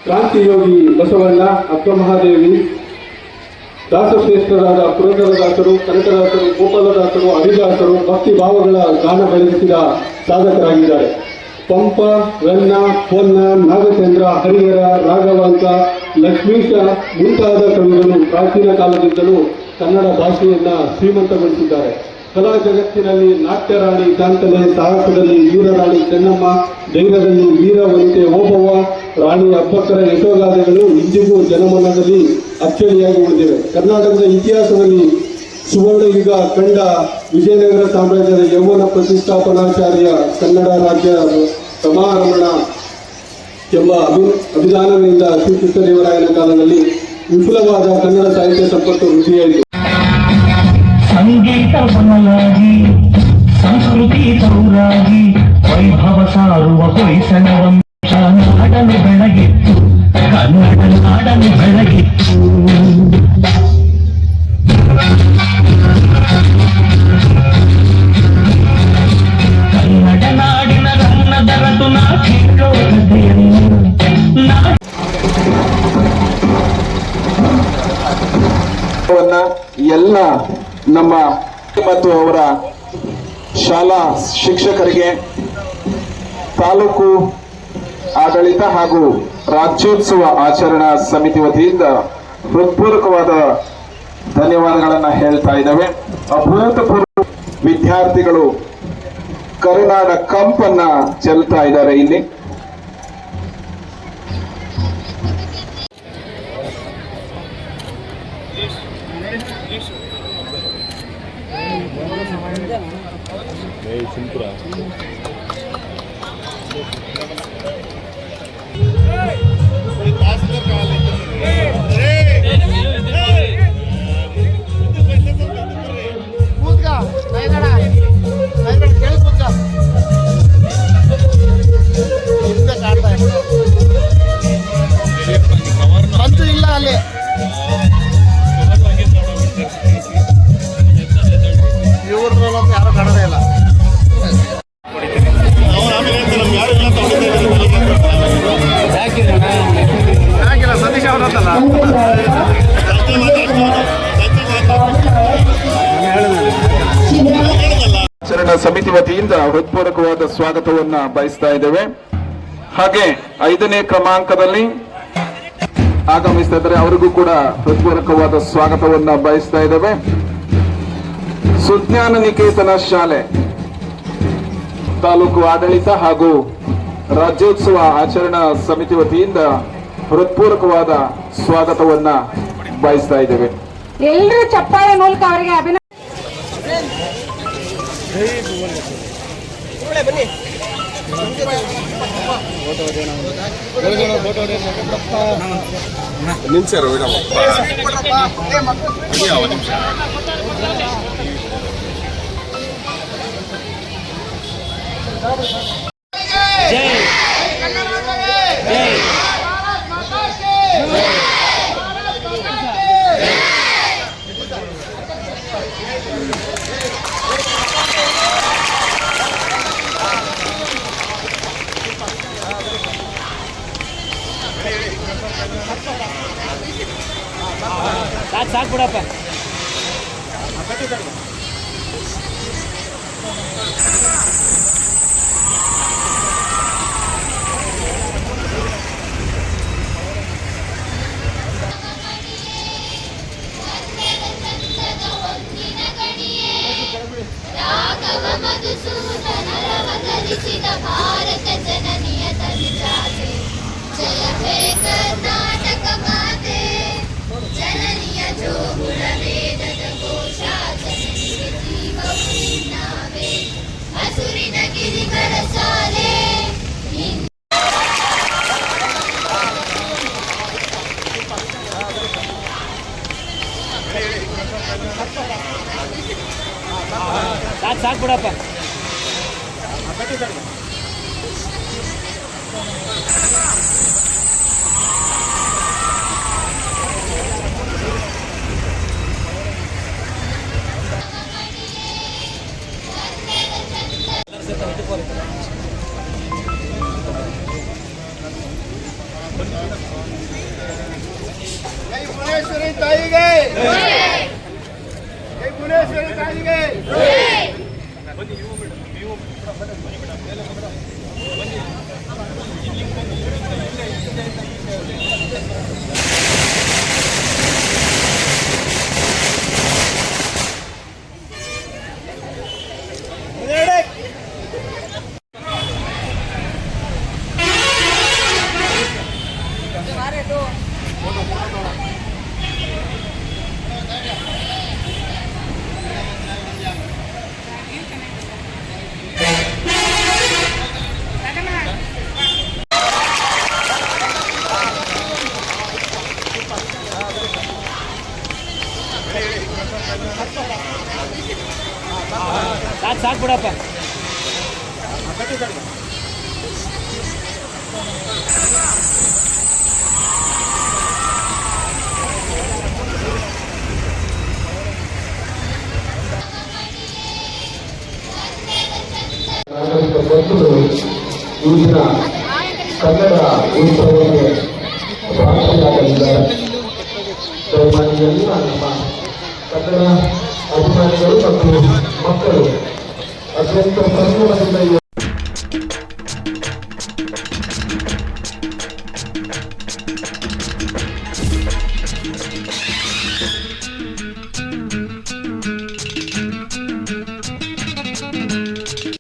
ಕ್ರಾಂತಿಯೋಗಿ ಬಸವಣ್ಣ, ಅಕ್ಕ ಮಹಾದೇವಿ, ದಾಸಶ್ರೇಷ್ಠರಾದ ಪುರಂದರದಾಸರು, ಕನಕದಾಸರು, ಗೋಪಾಲದಾಸರು, ಹರಿದಾಸರು ಭಕ್ತಿ ಭಾವಗಳ ಗಾನ ಬೆಳೆಸಿದ ಸಾಧಕರಾಗಿದ್ದಾರೆ. ಪಂಪ, ರನ್ನ, ಪೊನ್ನ, ನಾಗಚಂದ್ರ, ಹರಿಹರ, ರಾಘವಾಂಕ, ಲಕ್ಷ್ಮೀಶ ಮುಂತಾದ ಕವಿಗಳು ಪ್ರಾಚೀನ ಕಾಲದಿಂದಲೂ ಕನ್ನಡ ಭಾಷೆಯನ್ನ ಶ್ರೀಮಂತಗೊಳಿಸಿದ್ದಾರೆ. ಕಲಾ ಜಗತ್ತಿನಲ್ಲಿ ನಾಟ್ಯರಾಣಿ ಶಾಂತಲೆ, ಸಾಹಸದಲ್ಲಿ ವೀರರಾಣಿ ಚೆನ್ನಮ್ಮ, ಧೈರ್ಯದಲ್ಲಿ ವೀರವನಿತೆ ಓಬವ್ವ, ರಾಣಿ ಅಬ್ಬಕ್ಕರ ಯಶೋಗಾಥೆಗಳು ಇಂದಿಗೂ ಜನಮನದಲ್ಲಿ ಅಚ್ಚಳಿಯಾಗಿ ಉಳಿದಿವೆ. ಕರ್ನಾಟಕದ ಇತಿಹಾಸದಲ್ಲಿ ಸುವರ್ಣ ಯುಗ ಕಂಡ ವಿಜಯನಗರ ಸಾಮ್ರಾಜ್ಯದ ಯೌವನ ಪ್ರತಿಷ್ಠಾಪನಾಚಾರ್ಯ ಕನ್ನಡ ರಾಜ್ಯ ಸಮಾರಮಣ ಎಂಬ ಅಭಿಧಾನದಿಂದ ಶ್ರೀಕೃಷ್ಣದೇವರಾಯನ ಕಾಲದಲ್ಲಿ ವಿಪುಲವಾದ ಕನ್ನಡ ಸಾಹಿತ್ಯ ಸಂಪತ್ತು ವೃದ್ಧಿಯಾಯಿತು. ಸಂಗೀತ ಬನಲಾಗಿ ಸಂಸ್ಕೃತಿ ಸೌರಾಗಿ ವೈಭವ ಸಾರುವ ಹೊಯ್ಸಳವಂಶ ನಾಡನ್ನು ಬೆಳಗಿತ್ತು, ಕನ್ನಡ ನಾಡನ್ನು ಬೆಳಗಿತ್ತು. ಕನ್ನಡ ನಾಡಿನ ರನ್ನದ ರತು ನಾ ಕೇಳೋ ಕಥೆಯನ್ನು ಎಲ್ಲ ನಮ್ಮ ಮತ್ತು ಅವರ ಶಾಲಾ ಶಿಕ್ಷಕರಿಗೆ, ತಾಲೂಕು ಆಡಳಿತ ಹಾಗೂ ರಾಜ್ಯೋತ್ಸವ ಆಚರಣಾ ಸಮಿತಿ ವತಿಯಿಂದ ಹೃತ್ಪೂರ್ವಕವಾದ ಧನ್ಯವಾದಗಳನ್ನು ಹೇಳ್ತಾ ಇದ್ದೇವೆ. ಅಭೂತಪೂರ್ವ ವಿದ್ಯಾರ್ಥಿಗಳು ಕರುನಾಡ ಕಂಪನ್ನ ಚೆಲ್ತಾ ಇದ್ದಾರೆ. ಇಲ್ಲಿ ಸಮಿತಿ ವತಿಯಿಂದ ಹೃತ್ಪೂರ್ವಕವಾದ ಸ್ವಾಗತವನ್ನ ಬಯಸ್ತಾ ಇದ್ದೇವೆ. ಹಾಗೆ 5ನೇ ಕ್ರಮಾಂಕದಲ್ಲಿ ಆಗಮಿಸ್ತಾ ಇದ್ದಾರೆ, ಅವರಿಗೂ ಕೂಡ ಹೃತ್ಪೂರ್ವಕವಾದ ಸ್ವಾಗತವನ್ನ ಬಯಸ್ತಾ ಇದ್ದೇವೆ. ಸುಜ್ಞಾನ ನಿಕೇತನ ಶಾಲೆ ತಾಲೂಕು ಆಡಳಿತ ಹಾಗೂ ರಾಜ್ಯೋತ್ಸವ ಆಚರಣಾ ಸಮಿತಿ ವತಿಯಿಂದ ಹೃತ್ಪೂರ್ವಕವಾದ ಸ್ವಾಗತವನ್ನ ಬಯಸ್ತಾ ಇದ್ದೇವೆ. ಎಲ್ಲರೂ ಚಪ್ಪಾಳೆ ಮೂಲಕ ಅವರಿಗೆ ಅಭಿನಂದನೆ. ಸಾಕು ಬಿಡಪ್ಪ. ಸಾಕು ಬಿಡಪ್ಪ. ನಾಗರಿಕ ಬಂಧುಗಳು ಈ ದಿನ ಕನ್ನಡ ಉತ್ಸವಕ್ಕೆ ಸಾಕ್ಷಿಯಾಗಲಿದ್ದಾರೆ. ದಯಮಾಡಿ ಎಲ್ಲ ನಮ್ಮ ಕನ್ನಡ ಅಭಿಮಾನಿಗಳು ಮತ್ತು ಮಕ್ಕಳು ಅತ್ಯಂತ ಸಂಭ್ರಮದಿಂದ